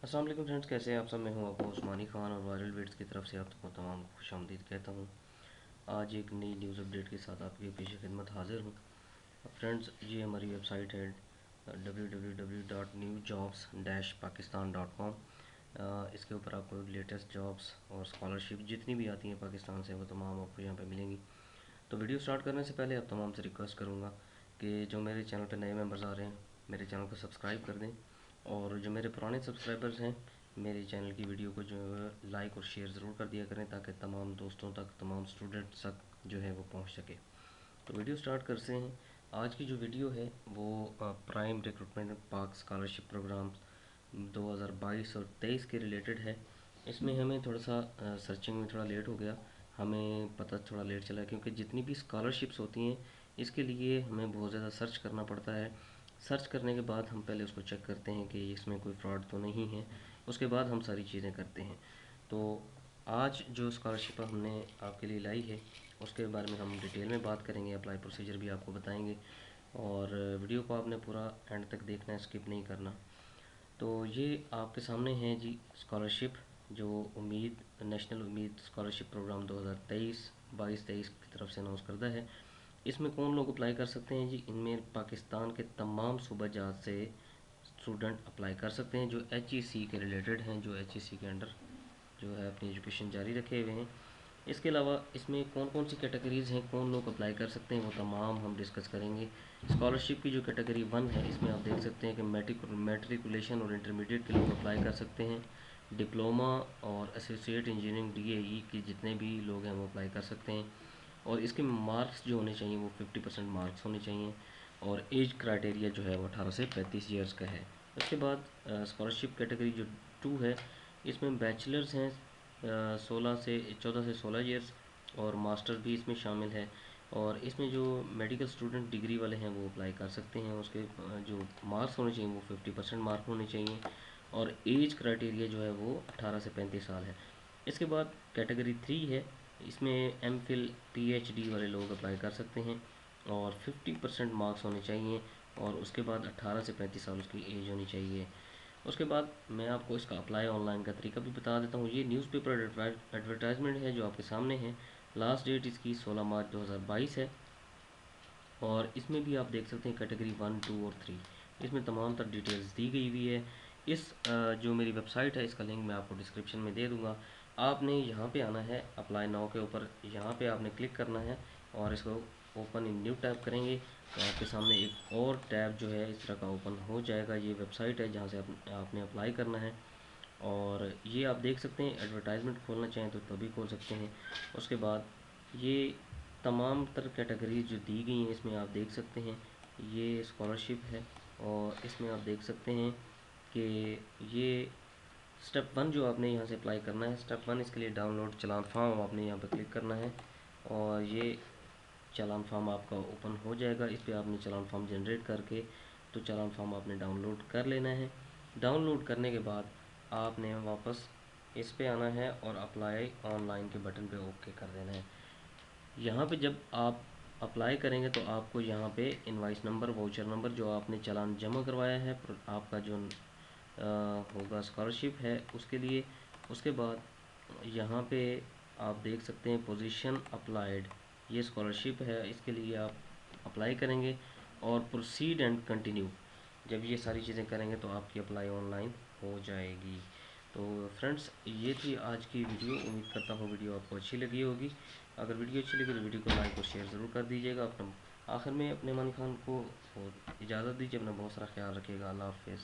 अस्सलाम वालेकुम फ्रेंड्स, कैसे हैं आप सब। मैं हूं आपको उस्मानी खान और वायरल बिट्स की तरफ से आप सबको तमाम खुशामदीद कहता हूं। आज एक नई न्यूज़ अपडेट के साथ आपकी पेश खिदमत हाजिर हूं। फ्रेंड्स, ये हमारी वेबसाइट है www.newjobs-pakistan.com। इसके ऊपर आपको लेटेस्ट जॉब्स और स्कॉलरशिप जितनी भी आती हैं पाकिस्तान से वो तमाम आपको यहाँ पर मिलेंगी। तो वीडियो स्टार्ट करने से पहले आप तमाम से रिक्वेस्ट करूँगा कि जो मेरे चैनल पर नए मेंबर्स आ रहे हैं मेरे चैनल को सब्सक्राइब कर दें, और जो मेरे पुराने सब्सक्राइबर्स हैं मेरे चैनल की वीडियो को जो है लाइक और शेयर ज़रूर कर दिया करें, ताकि तमाम दोस्तों तक, तमाम स्टूडेंट्स तक जो है वो पहुंच सके। तो वीडियो स्टार्ट करते हैं। आज की जो वीडियो है वो प्राइम रिक्रूटमेंट पाक स्कॉलरशिप प्रोग्राम 2022 और 23 के रिलेटेड है। इसमें हमें थोड़ा सा सर्चिंग में थोड़ा लेट हो गया, हमें पता थोड़ा लेट चला, क्योंकि जितनी भी स्कॉलरशिप्स होती हैं इसके लिए हमें बहुत ज़्यादा सर्च करना पड़ता है। सर्च करने के बाद हम पहले उसको चेक करते हैं कि इसमें कोई फ्रॉड तो नहीं है, उसके बाद हम सारी चीज़ें करते हैं। तो आज जो स्कॉलरशिप हमने आपके लिए लाई है उसके बारे में हम डिटेल में बात करेंगे, अप्लाई प्रोसीजर भी आपको बताएंगे, और वीडियो को आपने पूरा एंड तक देखना है, स्किप नहीं करना। तो ये आपके सामने है जी स्कॉलरशिप, जो उम्मीद नेशनल उम्मीद स्कॉलरशिप प्रोग्राम 2023 की तरफ से अनाउंस करता है। इसमें कौन लोग अप्लाई कर सकते हैं जी? इनमें पाकिस्तान के तमाम सूबा जात से स्टूडेंट अप्लाई कर सकते हैं जो HEC के रिलेटेड हैं, जो HEC के अंडर जो है अपनी एजुकेशन जारी रखे हुए हैं। इसके अलावा इसमें कौन कौन सी कैटेगरीज़ हैं, कौन लोग अप्लाई कर सकते हैं, वो तमाम हम डिस्कस करेंगे। स्कॉलरशिप की जो कैटेगरी 1 है इसमें आप देख सकते हैं कि मैट्रिकुलेशन और इंटरमीडिएट के लोग अप्लाई कर सकते हैं। डिप्लोमा और एसोसिएट इंजीनियरिंग DAE के जितने भी लोग हैं वो अप्लाई कर सकते हैं, और इसके मार्क्स जो होने चाहिए वो 50% मार्क्स होने चाहिए, और एज क्राइटेरिया जो है वो 18 से 35 ईयर्स का है। उसके बाद स्कॉलरशिप कैटेगरी जो 2 है इसमें बैचलर्स हैं 14 से 16 ईयर्स, और मास्टर भी इसमें शामिल है। और इसमें जो मेडिकल स्टूडेंट डिग्री वाले हैं वो अप्लाई कर सकते हैं। उसके जो मार्क्स होने चाहिए वो 50% मार्क होने चाहिए, और एज क्राइटेरिया जो है वो 18 से 35 साल है। इसके बाद कैटेगरी 3 है, इसमें MPhil PhD वाले लोग अप्लाई कर सकते हैं, और 50% मार्क्स होने चाहिए, और उसके बाद 18 से 35 साल उसकी एज होनी चाहिए। उसके बाद मैं आपको इसका अप्लाई ऑनलाइन का तरीका भी बता देता हूँ। ये न्यूज़पेपर एडवर्टाइजमेंट है जो आपके सामने है। लास्ट डेट इसकी 16 मार्च 2022 है, और इसमें भी आप देख सकते हैं कैटेगरी 1, 2 और 3, इसमें तमाम तर डिटेल्स दी गई हुई है। इस जो मेरी वेबसाइट है इसका लिंक मैं आपको डिस्क्रिप्शन में दे दूँगा। आपने यहाँ पे आना है, अप्लाई नाउ के ऊपर यहाँ पे आपने क्लिक करना है, और इसको ओपन इन न्यू टैब करेंगे तो आपके सामने एक और टैब जो है इस तरह का ओपन हो जाएगा। ये वेबसाइट है जहाँ से आपने अप्लाई करना है, और ये आप देख सकते हैं एडवर्टाइजमेंट खोलना चाहें तो तभी खोल सकते हैं। उसके बाद ये तमाम तर कैटेगरीज जो दी गई हैं इसमें आप देख सकते हैं ये स्कॉलरशिप है, और इसमें आप देख सकते हैं कि ये स्टेप 1 जो आपने यहाँ से अप्लाई करना है, स्टेप 1 इसके लिए डाउनलोड चालान फॉर्म आपने यहाँ पर क्लिक करना है, और ये चालान फॉर्म आपका ओपन हो जाएगा। इस पर आपने चालान फॉर्म जनरेट करके तो चालान फॉर्म आपने डाउनलोड कर लेना है। डाउनलोड करने के बाद आपने वापस इस पे आना है और अप्लाई ऑनलाइन के बटन पे ओके कर देना है। यहाँ पे जब आप अप्लाई करेंगे तो आपको यहाँ पे इनवाइस नंबर, वाउचर नंबर जो आपने चालान जमा करवाया है आपका जो होगा स्कॉलरशिप है उसके लिए। उसके बाद यहाँ पे आप देख सकते हैं पोजीशन अप्लाइड, ये स्कॉलरशिप है, इसके लिए आप अप्लाई करेंगे, और प्रोसीड एंड कंटिन्यू जब ये सारी चीज़ें करेंगे तो आपकी अप्लाई ऑनलाइन हो जाएगी। तो फ्रेंड्स, ये थी आज की वीडियो। उम्मीद करता हूँ वीडियो आपको अच्छी लगी होगी। अगर वीडियो अच्छी लगी तो वीडियो को लाइक और शेयर ज़रूर कर दीजिएगा। अपना आखिर में अपने मानी खान को इजाज़त दीजिए, अपना बहुत सारा ख्याल रखिएगा। अल्लाह हाफ़िज़।